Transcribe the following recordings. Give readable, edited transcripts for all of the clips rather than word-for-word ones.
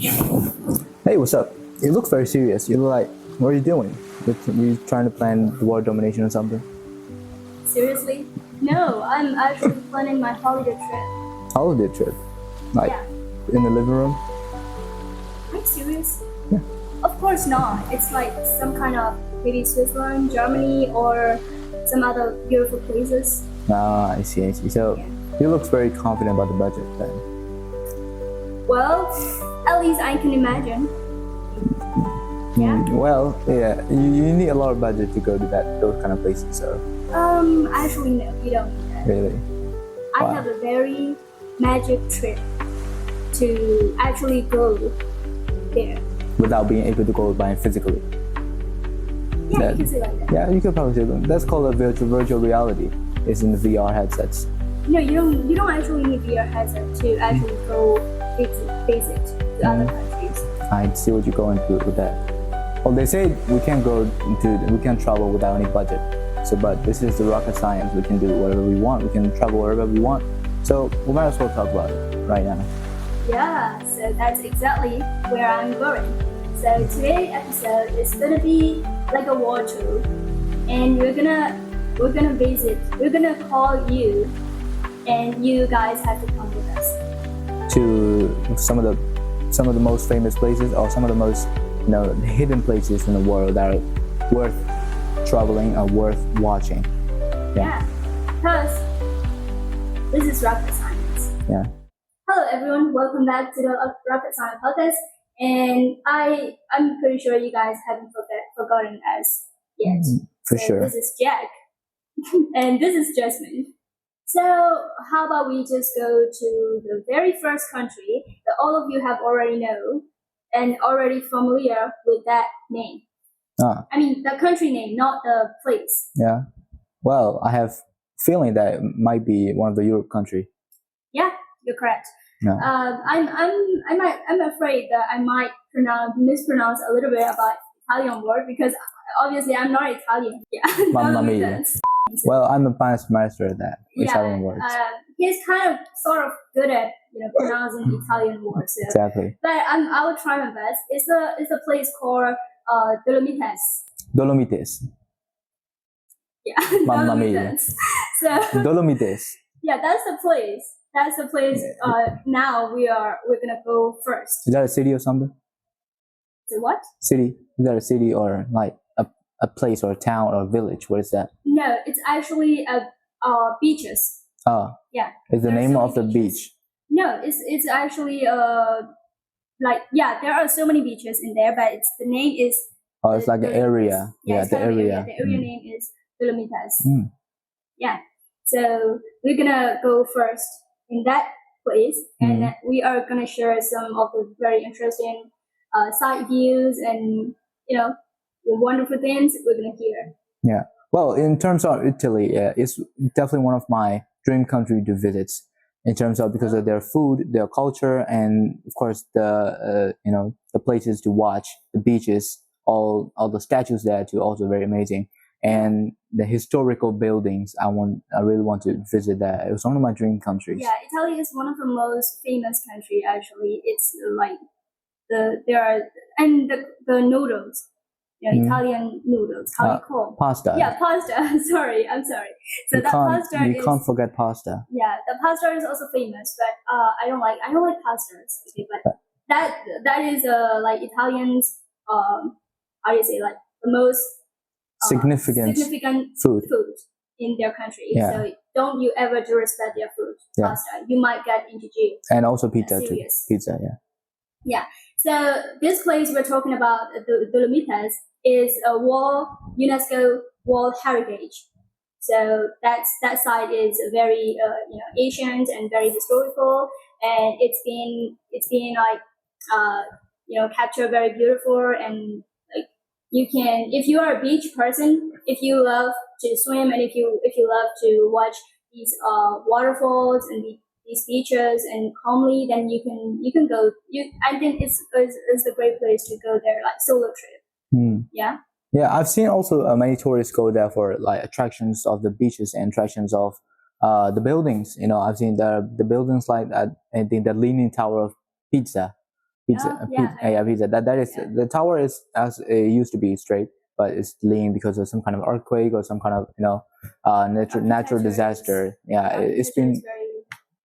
Hey, what's up? You look very serious. You look like, what are you doing? You trying to plan the world domination or something? Seriously? No, I'm actually planning my holiday trip. Holiday trip? Like, Yeah. in the living room? Are you serious? Yeah. Of course not. It's like some kind of maybe Switzerland, Germany, or some other beautiful places. Ah, I see. So, Yeah. you look very confident about the budget then. Well, at least I can imagine. Yeah. Well, yeah, you need a lot of budget to go to those kind of places, so, Actually no, you don't need that. really. I Wow. have a very magic trip to actually go there. Without being able to go by physically. Yeah, That- you can say like that. Yeah, you could probably say that. That's called a virtual reality. It's in the VR headsets. No, you don't actually need VR headset to actually go visit to other countries. I see what you're going through with that. Well, they say we can't travel without any budget. So, but this is the rocket science. We can do whatever we want. We can travel wherever we want. So, we might as well talk about it right now. Yeah, so that's exactly where I'm going. So today's episode is gonna be like a world tour, and we're gonna visit. We're gonna call you, and you guys have to come with us. To some of the most famous places, or some of the most hidden places in the world that are worth traveling or worth watching. Yeah, because this is rocket science. Yeah. Hello everyone, welcome back to the Rocket Science podcast. And I'm pretty sure you guys haven't forgotten us yet. For So sure. This is Jack, and this is Jasmine. So how about we just go to the very first country that all of you have already know and already familiar with that name. Ah, I mean the country name, not the place. yeah. Well, I have feeling that it might be one of the Europe country. Yeah, you're correct. No. I'm afraid that I might mispronounce a little bit about Italian word because obviously I'm not Italian. Yeah, Mamma that makes mia. sense. Well, I'm a past master at that Italian words. He's kind of sort of good at pronouncing Italian words. So. Exactly. But I will try my best. It's a place called Dolomites. Dolomites. Yeah, Mamma mia. Dolomites. So Dolomites. yeah, that's the place. That's the place. Now we're gonna go first. Is that a city or something? So what? City? Is that a city or like a place or a town or a village? What is that? No, it's actually beaches. Oh. Yeah. It's the There are name so of the many beaches. beach. No, it's actually there are so many beaches in there, but the name is. Oh, it's like an area. Yeah, it's the kind of an area. The area name is Dolomites. Mm. Yeah. So we're gonna go first in that place, and we are gonna share some of the very interesting side views and the wonderful things we're gonna hear. Yeah. Well, in terms of Italy, it's definitely one of my dream country to visit. In terms of because of their food, their culture, and of course the the places to watch, the beaches, all the statues there too, also very amazing, and the historical buildings. I really want to visit that. It was one of my dream countries. Yeah, Italy is one of the most famous country. Actually, it's like the noodles. Italian noodles. How do you call? Pasta. Yeah, pasta. Sorry, I'm sorry. So you can't forget pasta. Yeah, the pasta is also famous, but I don't like pastas. Okay, but that is like Italians. How do you say, like the most significant food in their country. Yeah. So don't you ever disrespect their food. Yeah. Pasta. You might get into jail. And also pizza too. Pizza, yeah. Yeah. So this place we're talking about, the Dolomites, is a UNESCO World Heritage. So that site is very ancient and very historical, and it's been like captured very beautiful, and like you can, if you are a beach person, if you love to swim, and if you love to watch these waterfalls and these beaches and calmly, then you can go. I think it's a great place to go there, like solo trip. Yeah. Yeah, I've seen also many tourists go there for like attractions of the beaches and attractions of the buildings. I've seen the buildings like that. I think the Leaning Tower of Pizza. Pizza, Oh, yeah, yeah, pizza. That is yeah. the tower is as it used to be straight, but it's leaning because of some kind of earthquake or some kind of natural disaster. Yeah, it's Architecture is been very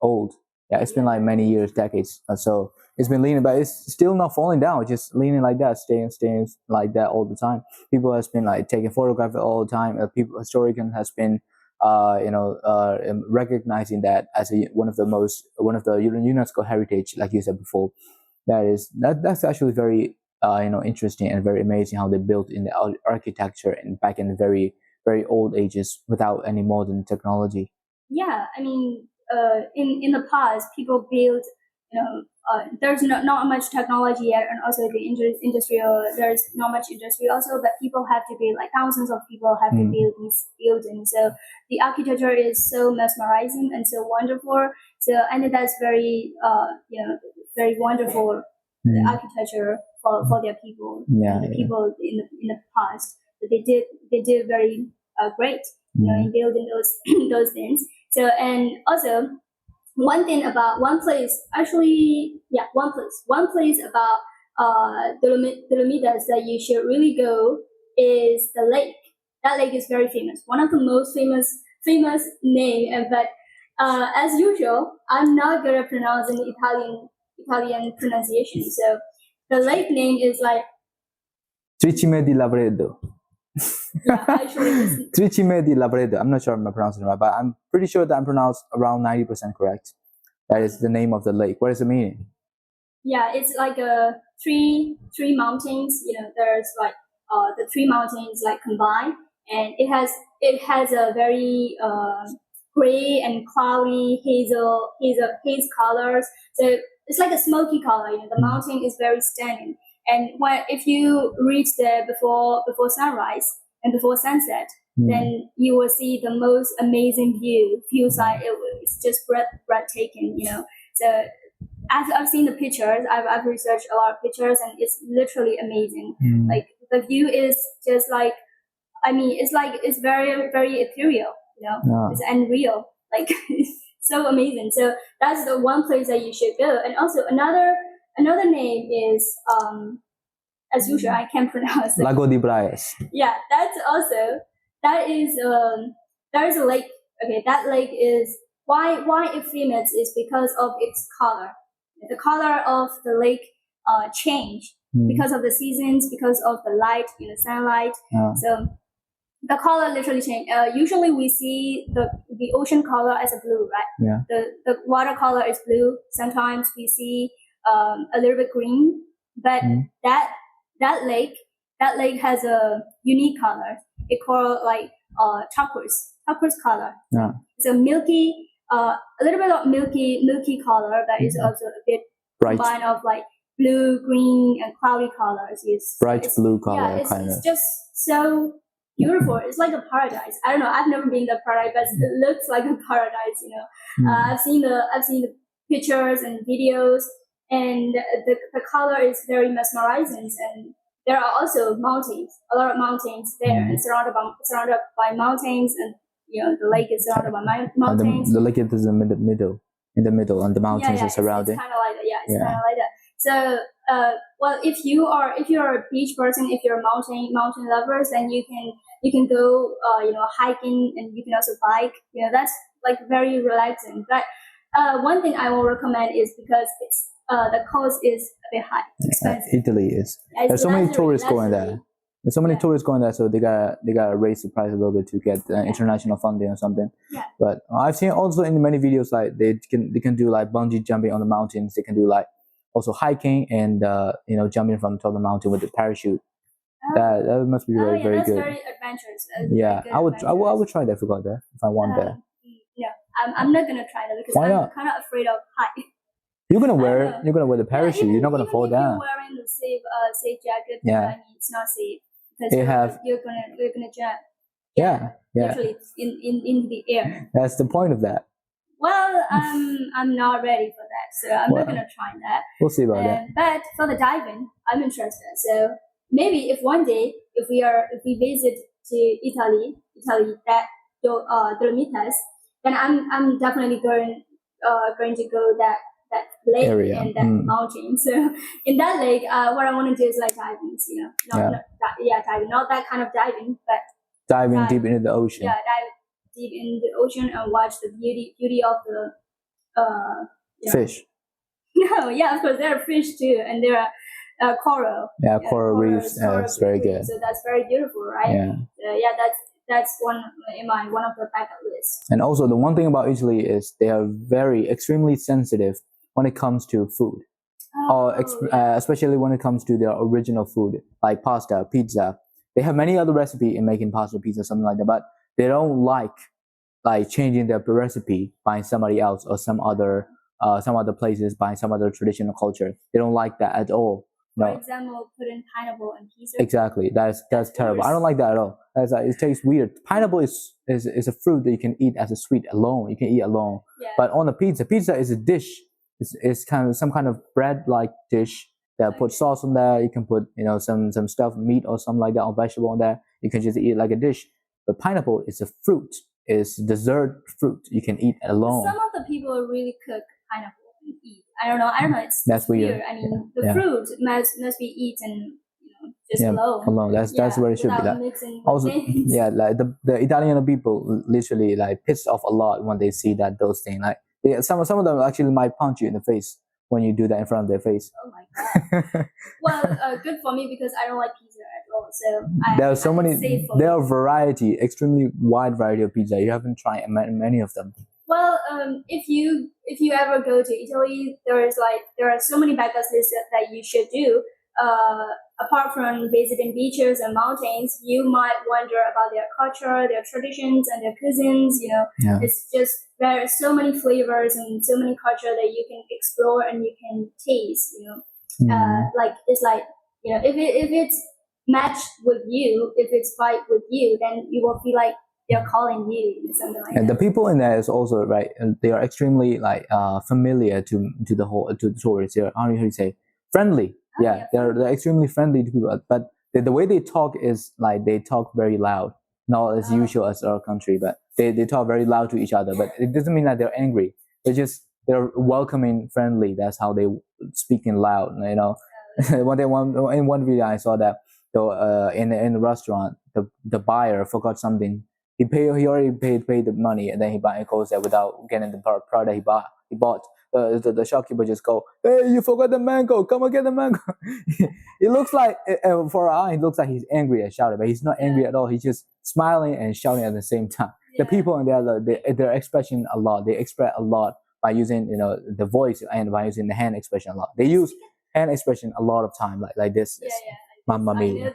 old. Yeah, it's been like many years, decades. So it's been leaning, but it's still not falling down. It's just leaning like that, staying like that all the time. People has been like taking photographs all the time. People historian has been recognizing that as one of the UNESCO heritage, like you said before. That's actually very interesting and very amazing how they built in the architecture and back in the very old ages without any modern technology. yeah. I mean, in the past, people build, there's not much technology yet, and also the industrial, there's not much industry also, but people have to build, like thousands of people have to build these buildings. So the architecture is so mesmerizing and so wonderful. So I think that's very, very wonderful architecture for their people, the people in the past. So they did very great, in building those things. So, and also one place about Dolomites that you should really go is the lake. That lake is very famous, one of the most famous name. But as usual, I'm not good at pronouncing Italian pronunciation. So the lake name is like Tricime di Lavredo. yeah, actually, Tricime di Lavredo. I'm not sure I'm pronouncing it right, but I'm pretty sure that I'm pronounced around 90% correct. That is the name of the lake. What is the meaning? yeah, it's like three mountains. There's like the three mountains like combined, and it has a very gray and cloudy haze colors. So it's like a smoky color. The mountain is very stunning, and if you reach there before sunrise and before sunset, then you will see the most amazing view side. It's just breathtaking. So I've seen the pictures. I've researched a lot of pictures, and it's literally amazing. Like the view is just like, I mean, it's very very ethereal. It's unreal. Like it's so amazing. So that's the one place that you should go. And also another name is as usual I can't pronounce it. Lago di Braias. Yeah, that is there is a lake. Okay, that lake is why it famous is because of its color. The color of the lake change because of the seasons, because of the light, sunlight. So the color literally change. Usually we see the ocean color as a blue, right? Yeah. The water color is blue. Sometimes we see a little bit green, but that lake has a unique color. It called like turquoise color. Yeah. It's a milky, a little bit of milky color that is also a bit Bright. combined of like blue, green, and cloudy colors. Bright blue color, yeah, it's just so beautiful. It's like a paradise. I don't know. I've never been to paradise, but it looks like a paradise. I've seen the pictures and videos, and the color is very mesmerizing. And there are also mountains, a lot of mountains there, and surrounded by mountains, and the lake is surrounded by mountains. The lake is in the middle, and the mountains are surrounding. It's kind of like that. Yeah, it's kind of like that. So, well, if you're a beach person, if you're a mountain lovers, then you can go, hiking, and you can also bike. That's like very relaxing. But one thing I will recommend is because it's the cost is a bit high, expensive. Italy is. There's so many tourists going there. There's so many tourists going there, so they gotta raise the price a little bit to get international funding or something. Yeah. But I've seen also in many videos like they can do like bungee jumping on the mountains. They can do like also hiking and jumping from top of the mountain with a parachute. That must be very that's good. very adventurous. Yeah, I would try that if I got there, if I want that. Yeah, I'm not gonna try that because I'm kind of afraid of height. You're gonna wear the parachute. You're not gonna fall down. If you're wearing the safe jacket, Yeah. I mean, it's not safe because you're gonna jump. Yeah. Literally in the air. That's the point of that. Well, I'm not ready for that, so I'm not gonna try that. We'll see about that. But for the diving, I'm interested. So maybe if one day if we visit to Italy, that Dolomites, then I'm definitely going to go that lake area. and that mountain. So in that lake, what I want to do is like diving, diving, not that kind of diving, but diving deep into the ocean. Yeah, dive deep in the ocean and watch the beauty of the fish. No, yeah, of course there are fish too, and there are coral. Yeah, coral reefs. It's very good. So that's very beautiful, right? That's one of the bucket lists. And also, the one thing about Italy is they are extremely sensitive when it comes to food. Especially when it comes to their original food, like pasta, pizza. They have many other recipes in making pasta, pizza, something like that, but they don't like changing their recipe by somebody else or some other places by some other traditional culture. They don't like that at all. For example, putting pineapple in pizza. Exactly, that's terrible. I don't like that at all. It tastes weird. Pineapple is a fruit that you can eat as a sweet alone. You can eat alone. Yeah. But on a pizza is a dish. It's kind of some kind of bread-like dish that put sauce on there. You can put some stuff, meat or something like that, or vegetable on there. You can just eat it like a dish. But pineapple is a fruit. It's dessert fruit. You can eat alone. Some of the people really cook pineapple and eat. I don't know. That's weird. I mean, the fruit must be eaten, just alone. Alone. That's where it should be. Also, like the Italian people literally pissed off a lot when they see those things. Like some of them actually might punch you in the face when you do that in front of their face. Oh my god. Well, good for me because I don't like pizza at all. So there are so many. There are extremely wide variety of pizza. You haven't tried many of them. Well, if you ever go to Italy, there are so many bucket lists that you should do. Apart from visiting beaches and mountains, you might wonder about their culture, their traditions, and their cuisines. It's just there are so many flavors and so many culture that you can explore and you can taste. If it's matched with you, if it's vibe with you, then you will feel like they're calling you something like that. And the people in there is also right. They are extremely familiar to the tourists. They're, how do you say, friendly. They're extremely friendly to people. But the way they talk is they talk very loud, not as usual as our country. But they talk very loud to each other. But it doesn't mean that they're angry. They're welcoming, friendly. That's how they speak in loud. In one video I saw that in the restaurant, the buyer forgot something. He already paid the money, and then he goes there without getting the product he bought. The shopkeeper just go, "Hey, you forgot the mango! Come and get the mango!" It looks like for our eye, it looks like he's angry and shouting, but he's not angry at all. He's just smiling and shouting at the same time. The people in there, they're expressing a lot. They express a lot by using the voice and by using the hand expression a lot. They use hand expression a lot of time, like this. Mamma mia.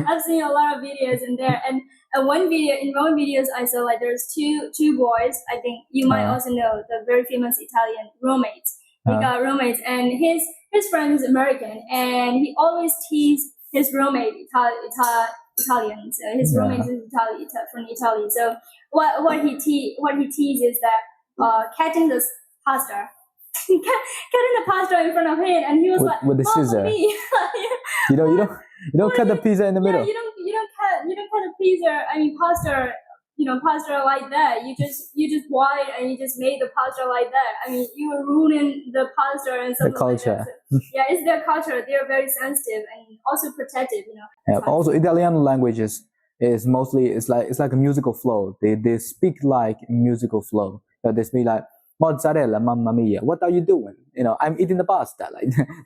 I've seen a lot of videos in there, and in one videos I saw there's two boys. I think you might also know the very famous Italian roommates. He got roommates, and his friend is American, and he always teased his roommate Italian. So his roommate is from Italy. So what he teases is that cutting the pasta. Cutting the pasta in front of him, and he was with the scissor. You don't cut the pizza in the middle. You don't cut the pizza. I mean pasta. Pasta like that. You just boil and you just made the pasta like that. I mean, you are ruining the pasta and something. The culture. Like that. So, it's their culture. They are very sensitive and also protective. Also, Italian language is mostly it's like a musical flow. They speak like musical flow. They speak like mozzarella, mamma mia. What are you doing? I'm eating the pasta.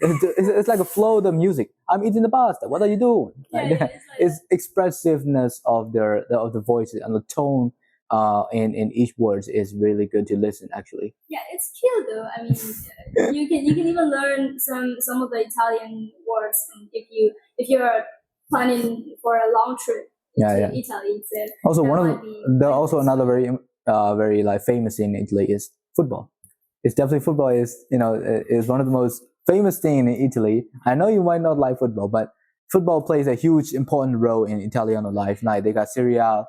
It's like a flow of the music. I'm eating the pasta. What are you doing? It's expressiveness of the voices and the tone in each words is really good to listen. Actually. Yeah, it's cute though. I mean, you can even learn some of the Italian words, and if you're planning for a long trip to Italy. Also, another very famous thing in Italy is football. It's definitely football is one of the most famous thing in Italy. I know you might not like football, but football plays a huge important role in Italian life. Like they got Serie A,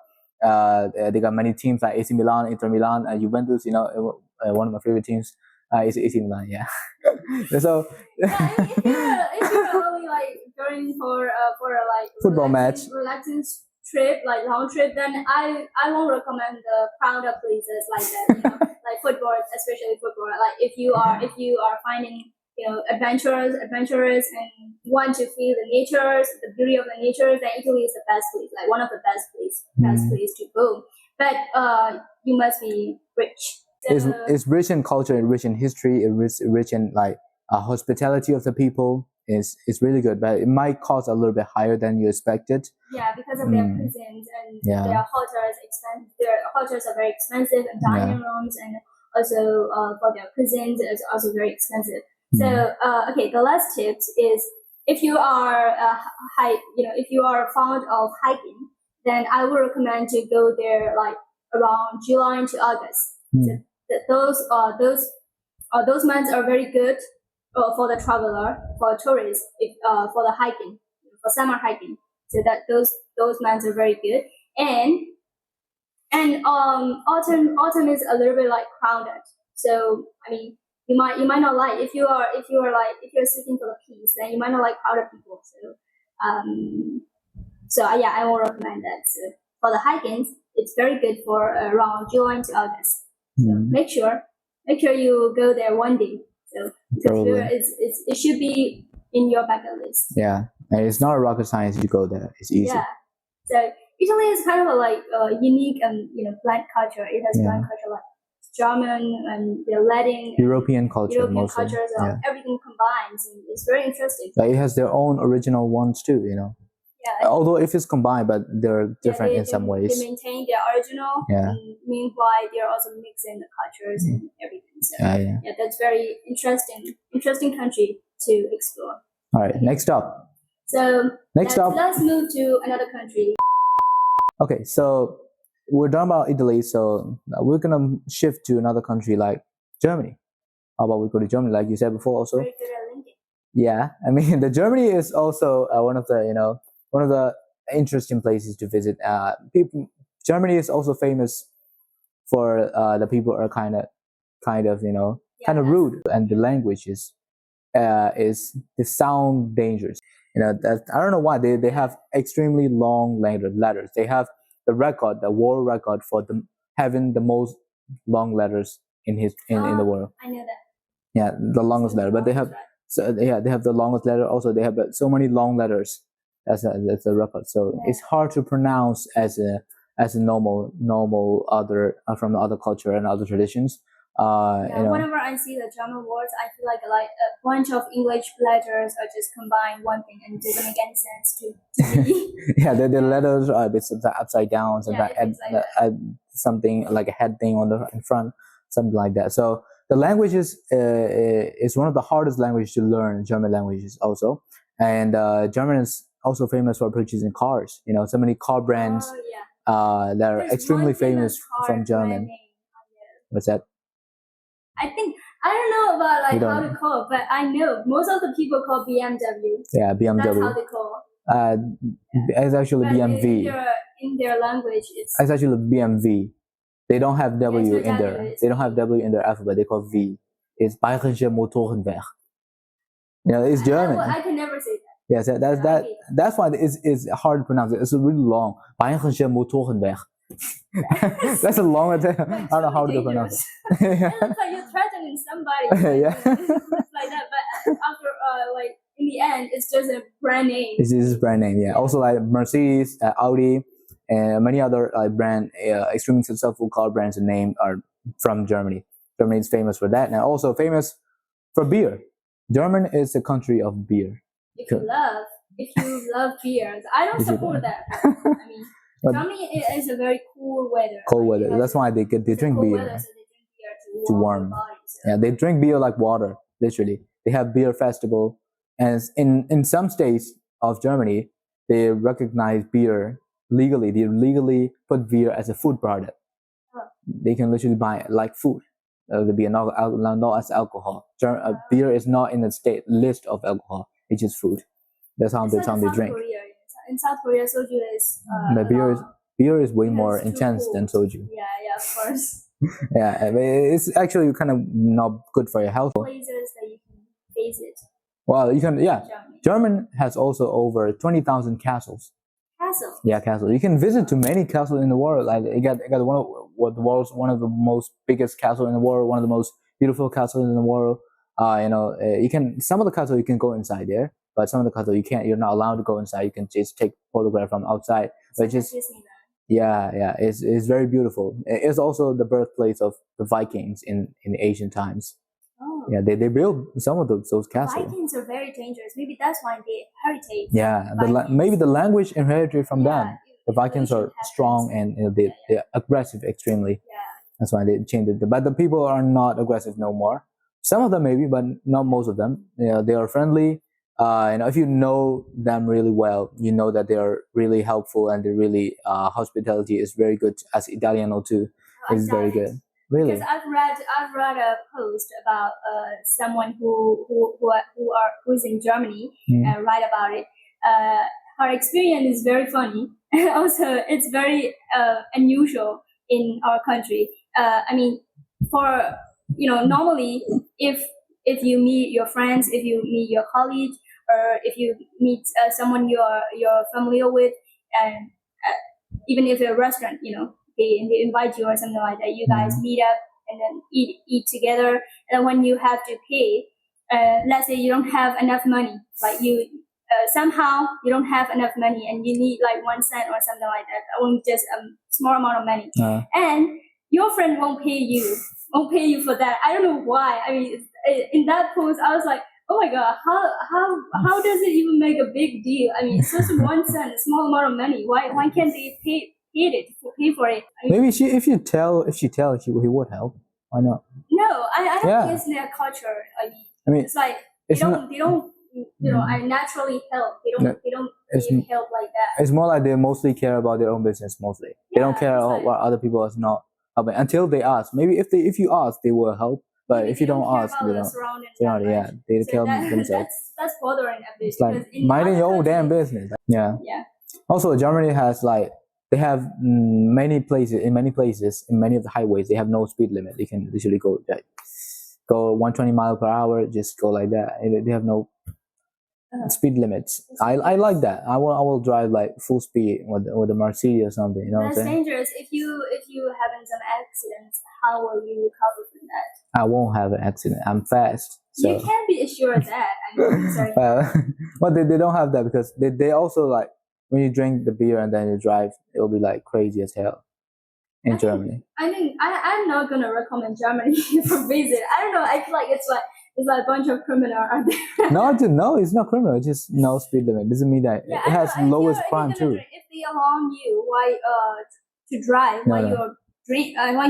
they got many teams like AC Milan, Inter Milan, Juventus. One of my favorite teams is AC Milan. Yeah. So if you're only going for a football match, relaxing trip, long trip, then I won't recommend the crowded places like that. Like football, especially football. Like if you are finding adventurous and want to feel the beauty of the nature, then Italy is the best place, like one of the best place to go. But you must be rich. So, it's rich in culture, rich in history, it's rich in like hospitality of the people. It's really good, but it might cost a little bit higher than you expected. Yeah, because of their cuisines and their hotels. Their hotels are very expensive, and dining rooms, and also for their cuisines is also very expensive. So okay, the last tips is if you are if you are fond of hiking, then I would recommend to go there like around July to August. So those months are very good for the traveler, for tourists, for the hiking, for summer hiking. So that those months are very good. And autumn is a little bit like crowded. So I mean, you might not like if you're seeking for the peace, then you might not like crowded people. So yeah, I will recommend that. So for the hiking, it's very good for around July to August. So make sure you go there one day. So it should be in your bucket list. Yeah, and it's not a rocket science to go there. It's easy. Yeah. So Italy is kind of like unique and blend culture. It has blend culture like German and the Latin, European culture, mostly. cultures, everything combines, and it's very interesting. But it has their own original ones too, Yeah. Although if it's combined, but they're different in some ways. They maintain their original. Yeah. And meanwhile, they're also mixing the cultures and everything. So, yeah, that's very interesting country to explore. All right, next up. So let's move to another country. Okay, so we're done about Italy, so we're gonna shift to another country like Germany. How about we go to Germany, like you said before, also? Very good at linking. Yeah, I mean, the Germany is also one of the interesting places to visit. Germany is also famous for the people are kind of rude, and the language is they sound dangerous. I don't know why they have extremely long letters. They have the world record for having the most long letters in the world. I know that. Yeah, the longest letter, but they have they have the longest letter. Also, they have so many long letters. That's a record. So it's hard to pronounce as a normal other from the other culture and other traditions. Whenever I see the German words, I feel like a bunch of English letters are just combined one thing, and it doesn't make any sense to me. Yeah, the letters are a bit upside down, sometimes something like a head thing in front, something like that. So the language is one of the hardest languages to learn. German languages also, and German is also famous for producing cars. So many car brands that are extremely famous from German. What's that? I don't know about how to call, but I know most of the people call BMW. Yeah, BMW. That's how they call. It's actually BMW. In their language, it's actually BMW. They don't have W in there. They don't have W in their alphabet. They call V. It's Bayerische Motorenwerk. It's German. I can never say that. Yes, that's why it's hard to pronounce it. It's really long. Bayerische Motorenwerk. That's a long. I don't know how to pronounce it. It looks like you're threatening somebody. Yeah. It looks like that, but after in the end, it's just a brand name. It's just a brand name. Yeah. Also like Mercedes, Audi, and many other brand extremely successful car brands and name are from Germany. Germany is famous for that, and also famous for beer. German is a country of beer. If you love beers, I don't support that. I mean. Germany is a very cool weather. Cold weather. That's why they drink beer. So they drink beer to warm their body, so. Yeah, they drink beer like water. Literally, they have beer festival, and in some states of Germany, they recognize beer legally. They legally put beer as a food product. Oh. They can literally buy it like food. The beer not as alcohol. Beer is not in the state list of alcohol. It's just food. That's how they drink. In South Korea, soju is. The beer is way more intense than soju. Yeah, of course. Yeah, it's actually kind of not good for your health. Places that you can visit. Well, you can. Yeah, German has also over 20,000 castles. Castles. Yeah, castles. You can visit to many castles in the world. Like you got the world's one of the most biggest castle in the world, one of the most beautiful castles in the world. You can some of the castle you can go inside there, but some of the castle you can't. You're not allowed to go inside. You can just take photograph from outside. But just yeah, it's very beautiful. It's also the birthplace of the Vikings in ancient times. Oh. Yeah, they built some of those castles. Vikings are very dangerous. Maybe that's why they heritage. Yeah, maybe the language inherited from them. The Vikings are strong and they're aggressive extremely. Yeah. That's why they changed it. But the people are not aggressive no more. Some of them maybe, but not most of them. They are friendly. If you know them really well, you know that they are really helpful and they really hospitality is very good. As Italiano too, is very good. Really? Because I've read a post about someone who's in Germany and write about it. Her experience is very funny. Also, it's very unusual in our country. Normally, if you meet your friends, if you meet your colleagues, or if you meet someone you're familiar with, and even if a restaurant, they invite you or something like that, you guys meet up and then eat together. And when you have to pay, let's say you don't have enough money, like you somehow you don't have enough money and you need like 1 cent or something like that, only just a small amount of money, and your friend won't pay you for that. I don't know why. I mean, in that post, I was like, oh my god, how does it even make a big deal? I mean, it's just 1 cent, a small amount of money. Why can't they pay for it? Maybe if she tell, he would help. Why not? No, I don't think it's their culture. I mean, it's like they don't. I naturally help. They don't give help like that. It's more like they mostly care about their own business. Mostly, they don't care what other people is not helping until they ask. Maybe if you ask, they will help. But if you don't ask, they don't. Yeah, they tell themselves. That's bothering a bit. It's like minding your own damn business. Yeah. Yeah. Also, Germany has they have many places in many of the highways. They have no speed limit. They can literally go 120 miles per hour. Just go like that. They have no speed limits. I like that. I will drive like full speed with the Mercedes or something. You know what I'm saying? That's dangerous. If you having some accidents, how will you recover from that? I won't have an accident. I'm fast. So. You can't be assured that. Sorry. But they don't have that because they also like when you drink the beer and then you drive, it will be like crazy as hell in Germany. I'm not gonna recommend Germany for visit. I don't know. I feel like it's like a bunch of criminals out there. No, it's not criminal. It's just no speed limit. Doesn't mean that it has lowest crime too. If they allow you to drive while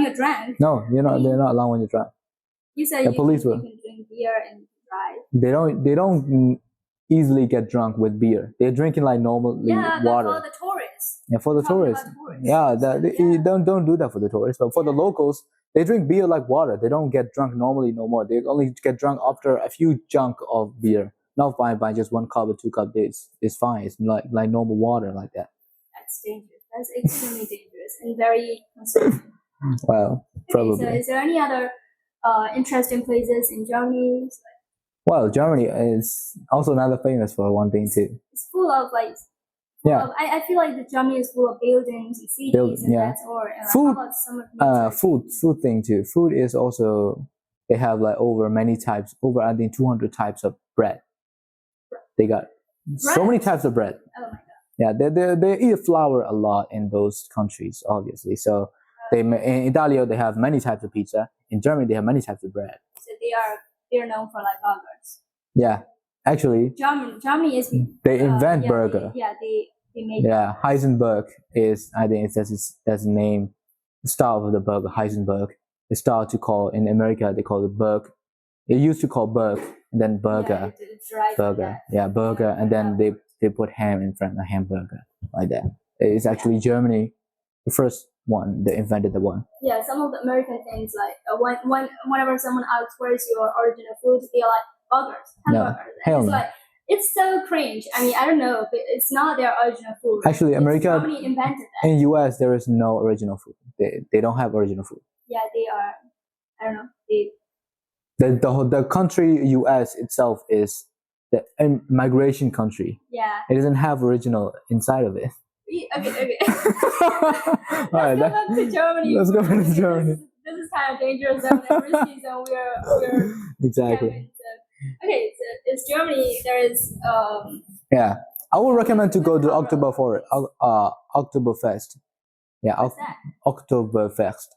you're drunk. No, they're not allowed when you drive. You said the police will. You can drink beer and drive. They don't easily get drunk with beer. They're drinking like normally water. For the tourists. Yeah, for the tourists. Yeah, they don't do that for the tourists. But for the locals, they drink beer like water. They don't get drunk normally no more. They only get drunk after a few chunk of beer. Not by just 1 cup or 2 cup. It's fine. It's like normal water like that. That's dangerous. That's extremely dangerous and very concerning. Well, probably. So is there any other interesting places in Germany? Well, Germany is also another famous for one thing too. It's full of like. I feel like the Germany is full of buildings and cities and that's all. Food. How about some of food thing too. Food is also they have like over I think 200 types of bread. They got so many types of bread. Oh my god. Yeah, they eat flour a lot in those countries, obviously. So in Italy they have many types of pizza. In Germany they have many types of bread. So they're known for like burgers. Yeah, actually. Germany is. They invent burger. They make. Yeah, Heisenberg is I think that's the name, the style of the burger. Heisenberg. They start to call in America they call it burg. They used to call burg and then burger. Burger. Yeah, burger, and then they put ham in front of hamburger like that. It's actually Germany, the first one. They invented the one. Yeah, some of the American things like whenever someone asks where's your original food, they're like burgers, hamburgers. No, it's like it's so cringe. I mean, I don't know, but it's not their original food. Actually, America. Somebody invented that. In US, there is no original food. They don't have original food. Yeah, they are. I don't know. The country US itself is the migration country. Yeah. It doesn't have original inside of it. Okay. All right, Let's go back to Germany. let's go back to because Germany. This is kind of dangerous zone and risky zone. We're Exactly. okay. So it's Germany. There is Yeah, I would recommend to go to Oktoberfest. Yeah, what's that? Oktoberfest.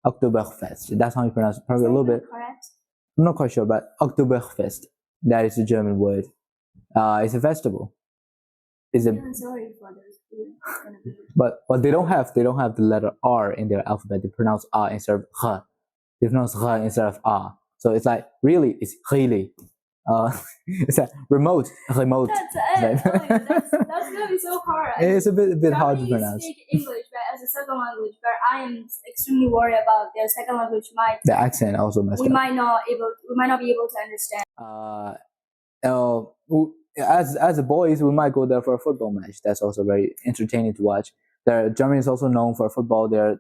Oktoberfest. That's how you pronounce it. Probably a little bit. Correct. I'm not quite sure, but Oktoberfest. That is the German word. It's a festival. It's a I'm sorry for those who are gonna be. but they don't have the letter R in their alphabet. They pronounce R instead of R. They pronounce R instead of R. So it's like really, it's really. It's a remote. That's it. Oh my God, that's gonna be so hard. It's a bit hard to Germany pronounce. speak English, but as a second language, but I am extremely worried about their second language The accent also messed we up. might not be able to understand. As the boys, we might go there for a football match. That's also very entertaining to watch. Germany is also known for football. The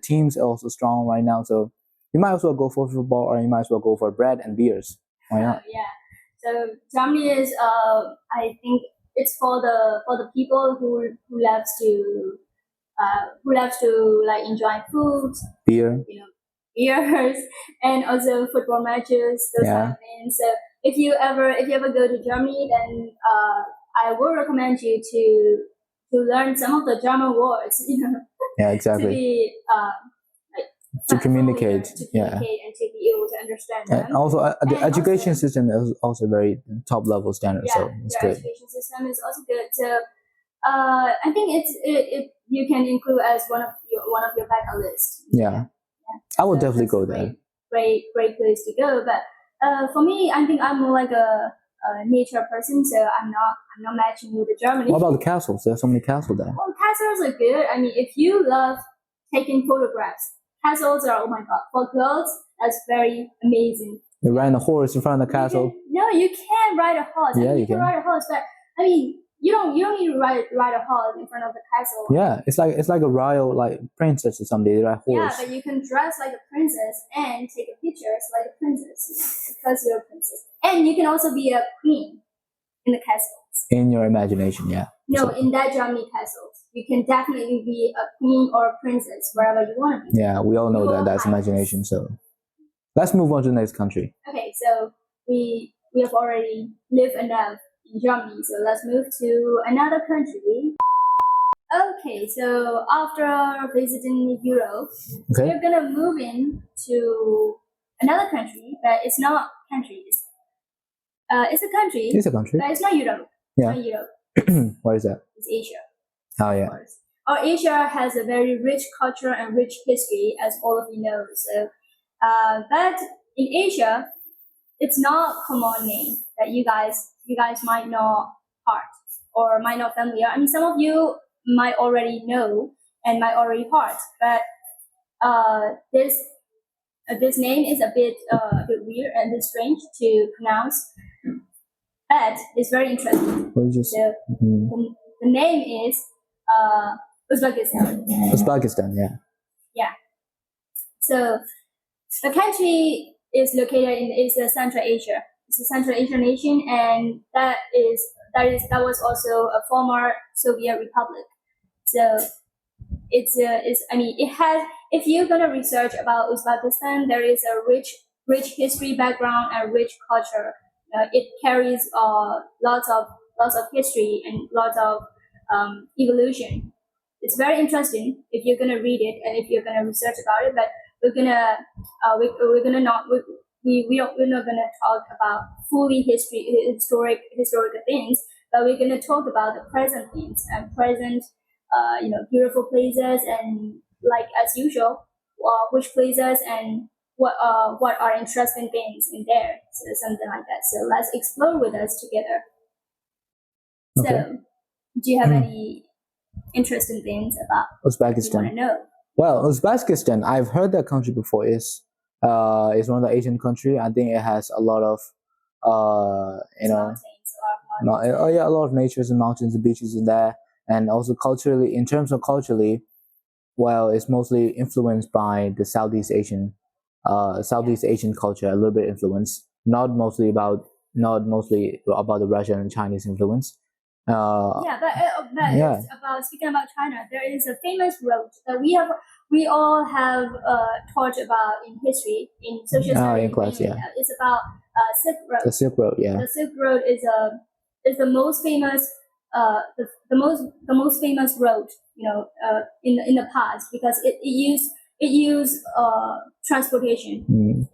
teams are also strong right now. So you might as well go for football, or you might as well go for bread and beers. Why not? Yeah. So Germany is I think it's for the people who loves to like enjoy food, Beer. beers, and also football matches, those kind of things. So if you ever go to Germany, then I will recommend you to learn some of the German words, Yeah, to exactly. be To communicate. and to be able to understand them. And also, the And education also- system is also very top level standard. Yeah, So it's their good. education system is also good. So I think it you can include as one of your bucket list. Yeah. I would So definitely that's go a there. Great place to go. But for me, I think I'm more like a nature person, so I'm not matching with the Germany. What about the castles? There's so many castles there. Well, castles are good. I mean, if you love taking photographs, castles are, oh my god, for girls, that's very amazing. You ride a horse in front of the castle. You can ride a horse. Yeah, you can ride a horse, but I mean, you don't need to ride a horse in front of the castle. Yeah, it's like a royal like princess or something. They ride Yeah, horse. but you can dress like a princess and take a pictures like a princess because you're a princess. And you can also be a queen in the castles. In your imagination, yeah. No, So- in that Germany castles, you can definitely be a queen or a princess wherever you want to be. Yeah, we all know Your that's highness. imagination. So let's move on to the next country. Okay, so we have already lived enough in Germany, so let's move to another country. Okay, so after visiting Europe, Okay. we're gonna move in to another country, but it's not country. It's a country, It's a country. but it's not Europe. Yeah. It's not Europe. What is that? It's Asia. Oh Of yeah. course. Our Asia has a very rich culture and rich history, as all of you know. So, but in Asia, it's not common name that you guys might not heard or might not familiar. I mean, some of you might already know and might already heard, but this name is a bit weird and a bit strange to pronounce, but it's very interesting. What is just So the name is Uzbekistan. Uzbekistan? Yeah. So the country is located in Central Asia. It's a Central Asian nation, and that was also a former Soviet republic. So it has. If you're gonna research about Uzbekistan, there is a rich history background and rich culture. It carries lots of history and lots of evolution. It's very interesting if you're gonna read it and if you're gonna research about it. But we're not gonna talk about fully historical things. But we're gonna talk about the present things and present, beautiful places and like as usual, which places and what are interesting things in there. So something like that. So let's explore with us together. Okay. So, do you have any interesting things about you want to Uzbekistan. know? Well, Uzbekistan, I've heard that country before. Is one of the Asian country. I think it has a lot of Mountains or mountains. a lot of natures and mountains and beaches in there, and also culturally. In terms of culturally, well, it's mostly influenced by the Southeast Asian culture, a little bit influenced. Not mostly about the Russian and Chinese influence. But Yeah. it's about speaking about China. There is a famous road that we all have taught about in history in social studies. In class, yeah. It's about Silk Road. The Silk Road, yeah. The Silk Road is the most famous the most famous road, you know, in the past, because it used transportation.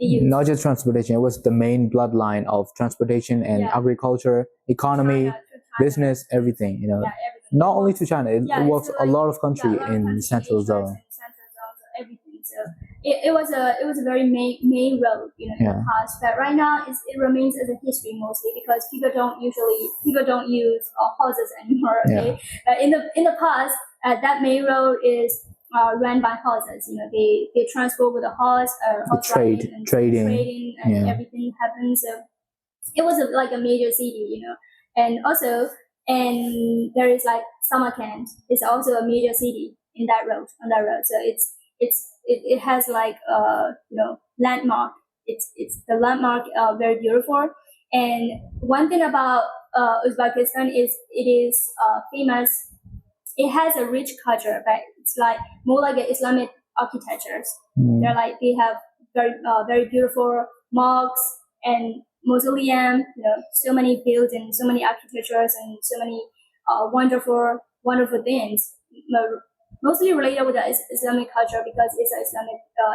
Not just transportation, it was the main bloodline of transportation and agriculture, economy, China, business, everything, you know. Yeah, everything. Not only to China, it works so a like- lot of country yeah, a lot of in countries, Central Asia, Zone. and Central Zone, so everything. So it was a very main road, you know, in the past. But right now it remains as a history mostly, because people don't use horses anymore. Okay, but in the past, that main road is run by horses. You know, they transport with a horse, horse riding and trading and everything happens. So it was like a major city, you know, and also there is like Samarkand. It's also a major city in that road on that road. So it has like you know, landmark. It's the landmark very beautiful. And one thing about Uzbekistan is it is famous. It has a rich culture, but it's like more like a Islamic architectures. They're like they have very beautiful mosques and mausoleum. You know, so many buildings, so many architectures, and so many wonderful things. Mostly related with the Islamic culture, because it's an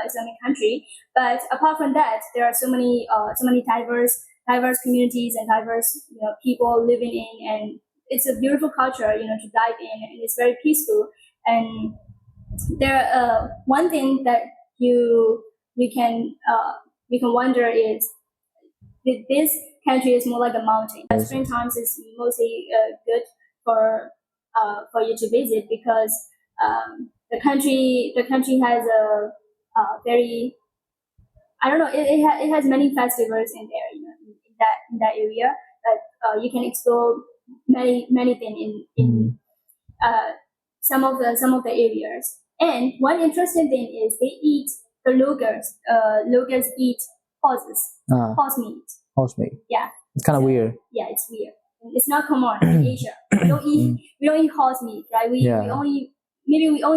Islamic country. But apart from that, there are so many diverse communities and diverse, you know, people living in, and it's a beautiful culture, you know, to dive in, and it's very peaceful. And there one thing that you can wonder is that this country is more like a mountain. Spring times is mostly good for you to visit, because the country has a very, I don't know, it has many festivals in there, you know, in that area, that you can explore many things in some of the areas. And one interesting thing is the locals eat horse meat. Horse meat. Yeah. It's kind of weird. Yeah, it's weird. It's not common in Asia. We don't eat horse meat, right? We only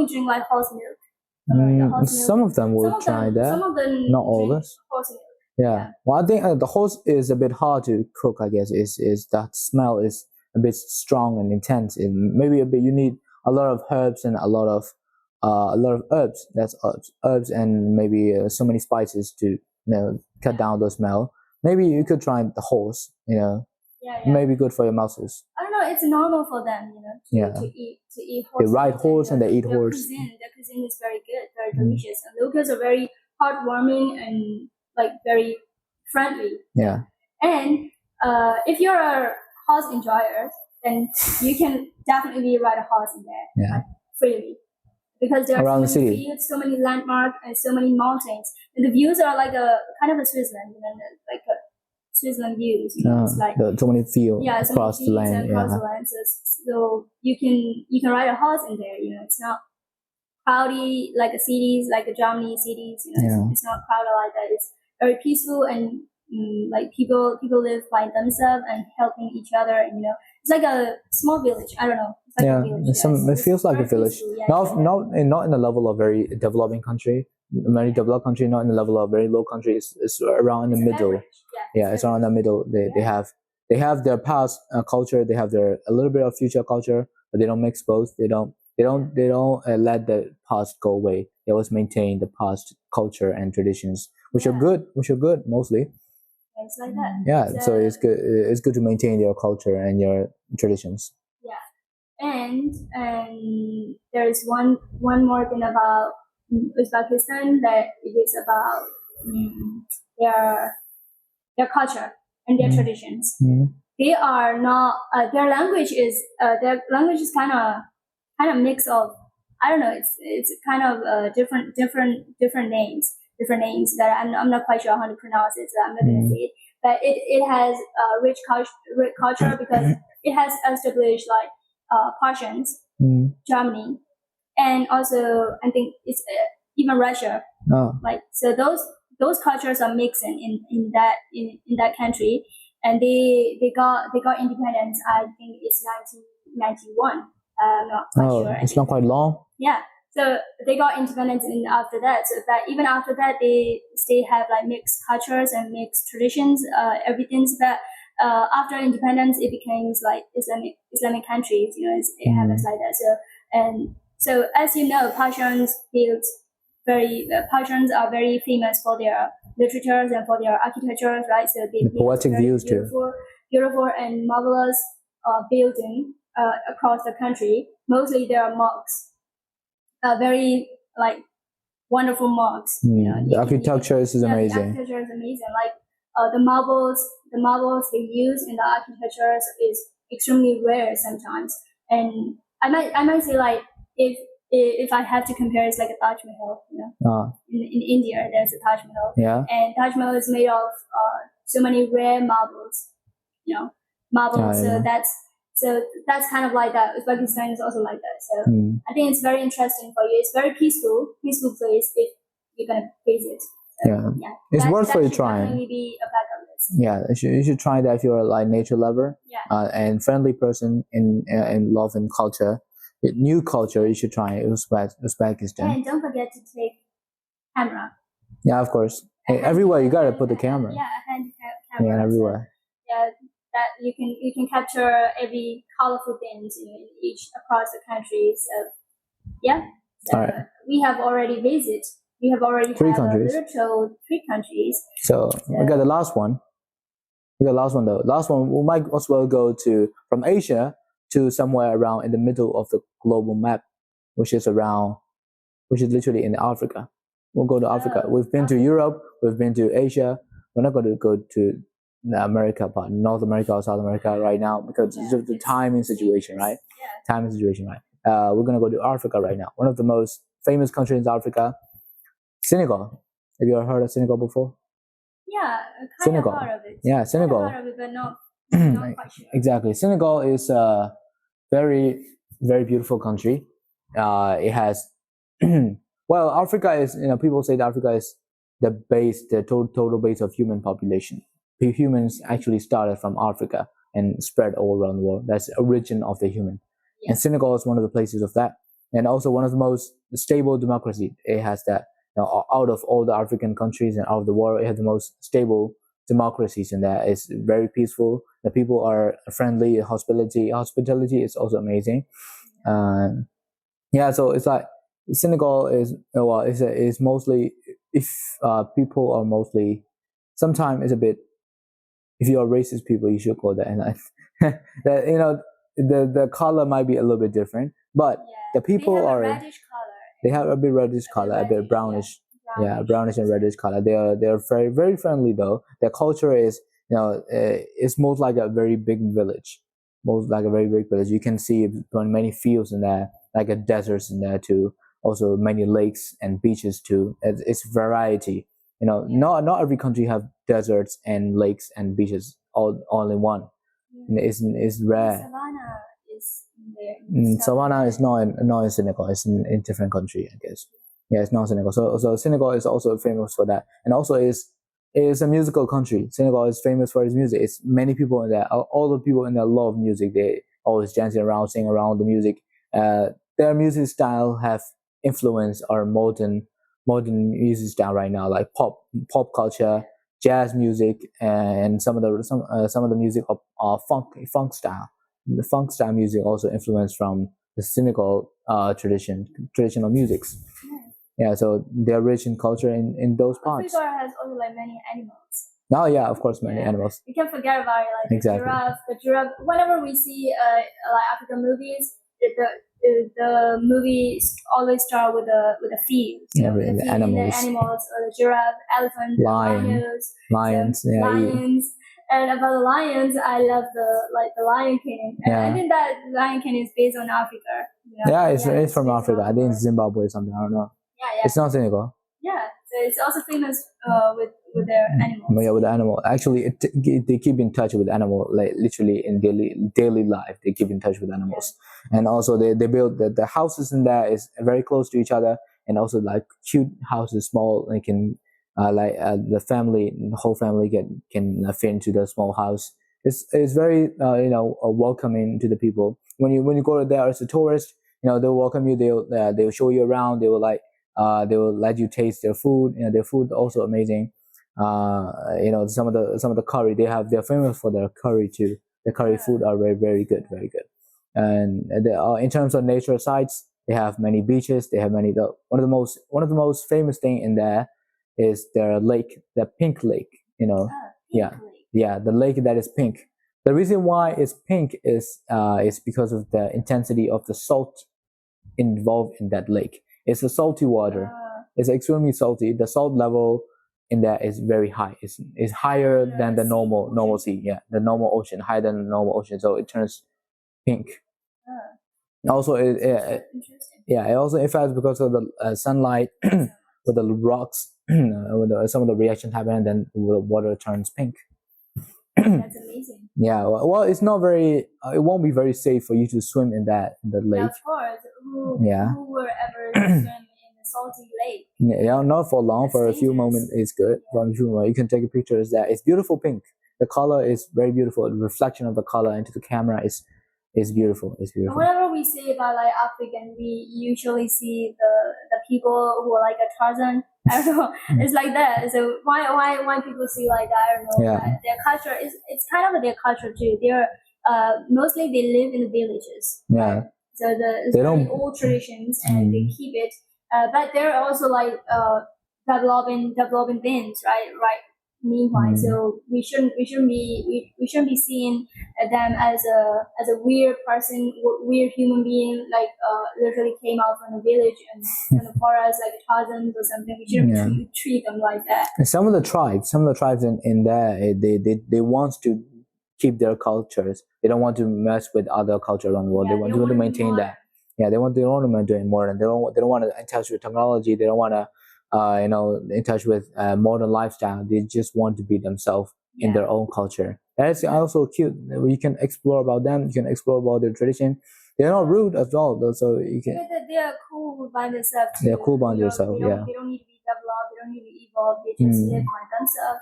drink like horse milk. Some of them will try that. Some of them not all of us. Horse milk. Yeah. Well, I think the horse is a bit hard to cook. I guess is that smell is a bit strong and intense. Maybe a bit. You need a lot of herbs and a lot of herbs. That's herbs and maybe so many spices to, you know, cut down the smell. Maybe you could try the horse. You know. Maybe good for your muscles. I don't know. It's normal for them, you know, to eat horse. They ride horse and they eat horse. Their cuisine is very good, very delicious, and locals are very heartwarming and like very friendly. Yeah. And if you're a horse enjoyer, then you can definitely ride a horse in there, like, freely, because there are around so many the city, fields, so many landmarks, and so many mountains, and the views are like a kind of a Switzerland, you know, like a Switzerland views. You know, it's like so many fields across the land. Across the land. So you can ride a horse in there. You know, it's not crowded like the cities, like the Germany cities. You know, it's not crowded like that. It's very peaceful, and like people live by themselves and helping each other. And, you know, it's like a small village. I don't know. It's like a village. It feels like a village. Peaceful, not in the level of very developing country. Very developed country, not in the level of very low country. It's around in the middle. It's around the middle. They have their past culture. They have a little bit of future culture, but they don't mix both. They don't let the past go away. They always maintain the past culture and traditions, which are good mostly. It's like that. Yeah, so it's good. It's good to maintain your culture and your traditions. Yeah, and there is one more thing about Uzbekistan, that it is about their culture and their traditions. They are not their language is kind of mix of, I don't know, it's kind of different names that I'm not quite sure how to pronounce it, so I'm not going to say it. But it has rich culture because it has established like Persians, Germany, and also I think it's even Russia. Like, so those cultures are mixing in that country, and they got independence. I think it's 1991. I'm not quite sure. It's not quite long. Yeah. So they got independence, and after that, so that even after that, they still have like mixed cultures and mixed traditions. Everything's that after independence, it became like Islamic countries. You know, it happens like that. So and so as you know, Persians are very famous for their literatures and for their architectures, right? So they The poetic views too. Beautiful and marvelous building across the country. Mostly there are mosques, very like wonderful mosques. The architecture is amazing. The architecture is amazing. Like the marbles they use in the architecture is extremely rare sometimes. And I might say like if I have to compare, it's like a Taj Mahal. You know, in India there's a Taj Mahal. Yeah. And Taj Mahal is made of so many rare marbles. You know, marbles. So that's kind of like that. Uzbekistan is also like that. So I think it's very interesting for you. It's very peaceful place if you're gonna visit. So, it's worth for you trying. Definitely be a bucket list. Yeah, you should try that if you're like nature lover. Yeah. And friendly person in love and culture, new culture. You should try Uzbekistan. And don't forget to take camera. Yeah, of course. Everywhere you gotta put the camera. Yeah, a hand camera. Yeah, everywhere. So, yeah. That you can capture every colorful things each across the country. So yeah, so all right. We have already visited. We have already three had countries. Three countries. So we got the last one. Though. Last one we might as well go to from Asia to somewhere around in the middle of the global map, which is literally in Africa. We'll go to Africa. We've been to Europe. We've been to Asia. We're not going to go to America, but North America or South America right now because of the timing situation, right? Yeah. Timing situation, right? We're gonna go to Africa right now. One of the most famous countries in Africa, Senegal. Have you ever heard of Senegal before? Yeah, Senegal. Heard of it. Yeah, Senegal. Heard of it, but not quite sure. Exactly. Senegal is a very, very beautiful country. It has, well, Africa is, people say that Africa is the total base of human population. Humans actually started from Africa and spread all around the world. That's the origin of the human. Yeah. And Senegal is one of the places of that. And also one of the most stable democracy. It has that, out of all the African countries and out of the world, it has the most stable democracies in that. It's very peaceful. The people are friendly. Hospitality is also amazing. So it's like Senegal is mostly, if people are mostly, sometimes it's a bit, if you are racist people, you should go there. And that the color might be a little bit different, but the people they have a bit reddish color, a bit brownish, brownish and reddish color. They are very, very friendly though. Their culture is it's most like a very big village, You can see many fields in there, like a deserts in there too. Also many lakes and beaches too. It's variety. Not every country have deserts and lakes and beaches all in one. It's rare. Savannah is there. Savannah is not in Senegal. It's in different country, I guess. Yeah, it's not Senegal. So Senegal is also famous for that, and also is a musical country. Senegal is famous for its music. It's many people in there. All the people in there love music. They always dancing around, sing around the music. Their music style have influenced our modern music style right now, like pop culture, jazz music, and some of the music of funk style. The funk style music also influenced from the Senegal traditional musics. Yeah, so they're rich in culture in those parts. Africa has also like many animals. Oh yeah, of course, many animals. You can't forget about it, like exactly. The giraffe. Whenever we see like African movies, the movies always start with a field. The animals, or the giraffe, elephant, lions. Lions. And about the lions, I love the Lion King. And I think that Lion King is based on Africa. Yeah, it's from Africa. I think it's Zimbabwe or something. I don't know. Yeah. It's not Senegal. Yeah, so it's also famous with their animals. Yeah, with the animal. Actually, they keep in touch with animal, like literally in daily life. They keep in touch with animals, and also they build the houses in there is very close to each other, and also like cute houses, small. They can the whole family can fit into the small house, it's very welcoming to the people. When you go there as a tourist, they'll welcome you. They'll show you around. They will let you taste their food. Their food also amazing. Some of the curry they're famous for their curry too. The curry food are very very good, very good. And in terms of nature sites, they have many beaches. They have many. One of the most famous thing in there is their lake, the pink lake. Yeah, yeah, the lake that is pink. The reason why it's pink is because of the intensity of the salt involved in that lake. It's a salty water. It's extremely salty. The salt level in there is very high. It's higher than the normal sea. Yeah, the normal ocean, higher than the normal ocean. So it turns pink. Also, it also affects because of the sunlight with the rocks, some of the reactions happen, and then the water turns pink. That's amazing. Yeah, well, it's not very. It won't be very safe for you to swim in the lake. Yeah, of course. Who will ever swim in the salty lake? Yeah, not for long. That's for a few dangerous. moments, it's good. For a few moments, you can take a picture. It's beautiful pink. The color is very beautiful. The reflection of the color into the camera is beautiful. It's beautiful. Whenever we say about like African, we usually see the people who are like a Tarzan. I don't know. It's like that. So why people see like that? I don't know. Yeah. Their culture it's kind of their culture too. They're mostly they live in the villages. Yeah. Right? So it's very old traditions and they keep it. But they're also like developing things, right? Meanwhile, so we shouldn't be seeing them as a weird person, weird human being, like literally came out from the village and from the forest like Tarzan or something. We shouldn't treat them like that. And some of the tribes in there, they want to keep their cultures. They don't want to mess with other culture around the world. They want to maintain that. Yeah, they want to maintain modern. They don't want to touch with technology. They don't want to in touch with modern lifestyle. They just want to be themselves in their own culture. That's also cute. You can explore about them. You can explore about their tradition. They're not rude at all, though. So you can. They are cool by themselves. They're cool by themselves. Yeah. They don't need to be developed. They don't need to be evolved. They just live by themselves.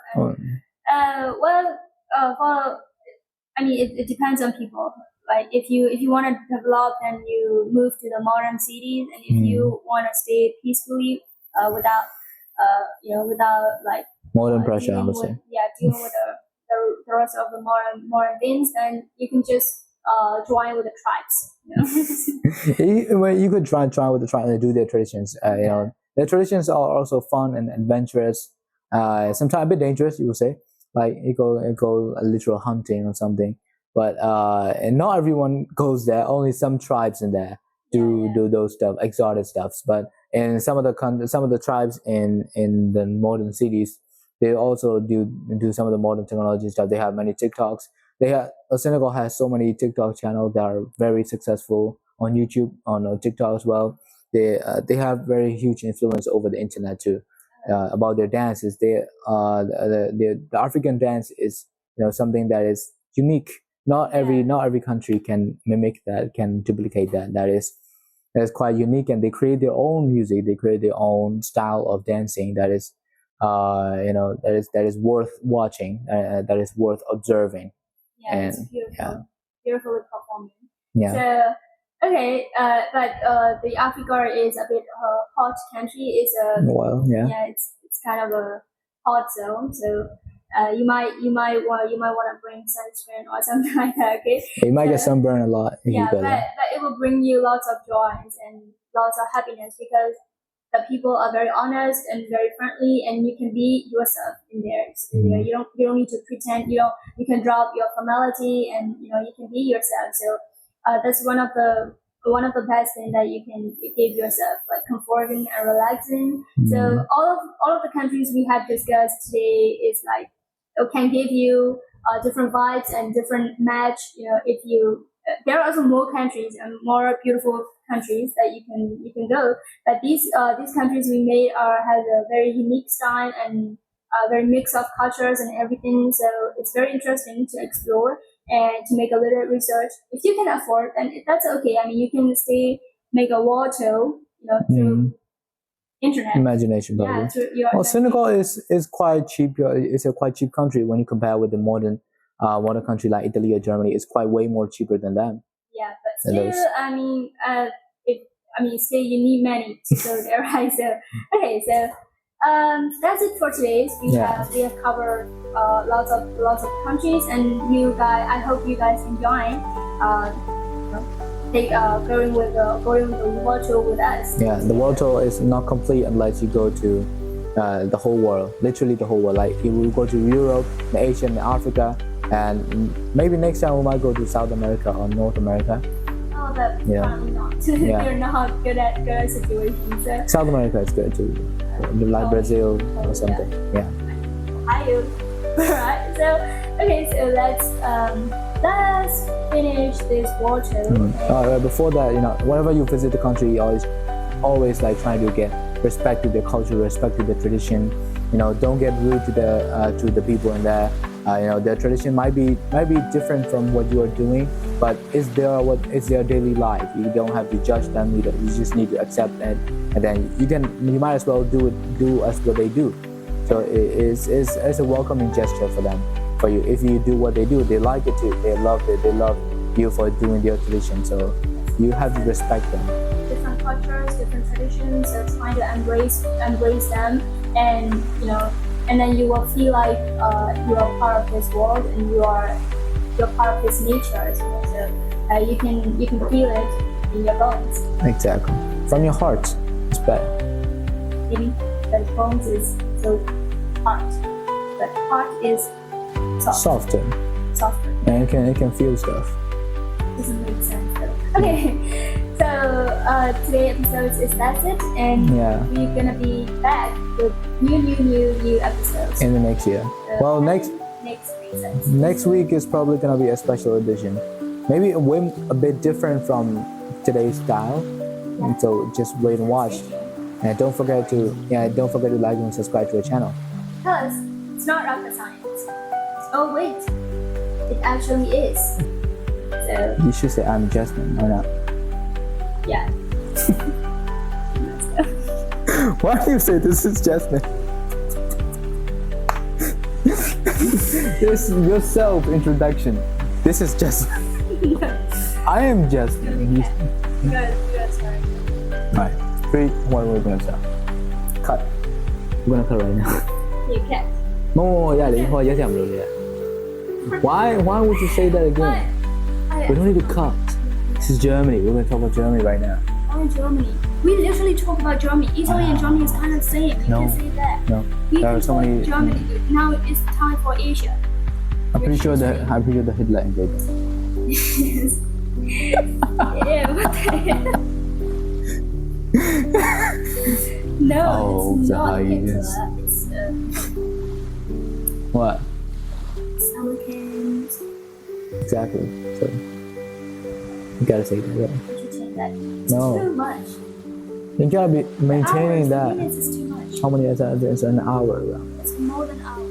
And, it depends on people. Like if you want to develop, then you move to the modern cities, and if you want to stay peacefully. Without like modern pressure, I would say. Dealing with the rest of the modern things, then you can just join with the tribes. You could try with the tribes and do their traditions. Their traditions are also fun and adventurous. Sometimes a bit dangerous, you would say. Like you go literal hunting or something. But and not everyone goes there. Only some tribes in there do those stuff, exotic stuffs. But and some of the tribes in the modern cities, they also do some of the modern technology stuff. They have many TikToks. Senegal has so many TikTok channels that are very successful on YouTube, on TikTok as well. They have very huge influence over the internet too. About their dances, the African dance is something that is unique. Not every country can mimic that, can duplicate that. That is quite unique, and they create their own music. They create their own style of dancing that is, that is worth watching. That is worth observing. Yeah, and it's beautiful. Beautifully performing. Yeah. So okay, but the Africa is a bit hot country. It's it's kind of a hot zone. So you might want to bring sunscreen or something like that. Okay. You might get sunburned a lot. But it will bring you lots of joy and lots of happiness because the people are very honest and very friendly, and you can be yourself in there. You don't need to pretend. You can drop your formality, and you can be yourself. So that's one of the best things that you can give yourself, like comforting and relaxing. So all of the countries we have discussed today is like can give you different vibes and different match. If you there are also more countries and more beautiful countries that you can go, but these countries we made has a very unique style and a very mix of cultures and everything. So it's very interesting to explore and to make a little research. If you can afford, then that's okay. I mean, you can make a wall tour, through internet. Imagination, probably. Senegal is quite cheap. It's a quite cheap country when you compare with the modern one country like Italy or Germany is quite way more cheaper than them. Yeah, but still, I mean, still you need money to go there, right? So, okay, so that's it for today. We have covered lots of countries, and you guys, I hope you guys enjoy going with the world tour with us. Yeah, the world tour is not complete unless you go to the whole world, literally the whole world. Like you will go to Europe, Asia, and Africa, and maybe next time we might go to South America or North America. Oh, but probably not. You're not good at situations. So. South America is good too, like Brazil or something. Yeah. Ohio. Alright. So okay. So let's finish this world tour. Before that, whenever you visit the country, you always like trying to get respect to their culture, respect to their tradition. Don't get rude to the people in there. Their tradition might be different from what you are doing, but it's their daily life. You don't have to judge them. You just need to accept it, and then you might as well do as what they do. So it's a welcoming gesture for you. If you do what they do, they like it too. They love it. They love you for doing their tradition. So you have to respect them. Different cultures, different traditions. So trying to embrace them, and and then you will feel like you are part of this world, and you're part of this nature as well. So you can feel it in your bones. Exactly, from your heart. It's better. Maybe the bones is so hard, but heart is softer. And it can feel stuff. Doesn't make sense though. Okay. So today's episode that's it, and we're gonna be back with new episodes in the next year. Well, next week is probably gonna be a special edition, maybe a bit different from today's style. And so just wait and watch, and don't forget to like and subscribe to our channel. Because it's not rocket science. Oh wait, it actually is. So you should say I'm Jasmine, or not? Yeah. Why do you say this is Jasmine? This is your self-introduction. This is Jasmine. I am Jasmine. You guys start. Alright. 3, 1, we're gonna start. Cut. We're gonna cut right now. You can't. No, Why would you say that again? We don't need to cut. This is Germany. We're going to talk about Germany right now. Oh, Germany. We literally talk about Germany. Italy and Germany is kind of the same. You can say that. No. We There are so many. Germany. Now it's time for Asia. I'm pretty sure the Hitler invaded. Yes. Yeah, what the hell? No, it's not Hitler. It's what? Americans. Exactly. So you gotta say that. Yeah. You should say that. It's No. too much. You gotta be maintaining that. Minutes is too much. How many is that? It's an hour. It's more than an hour.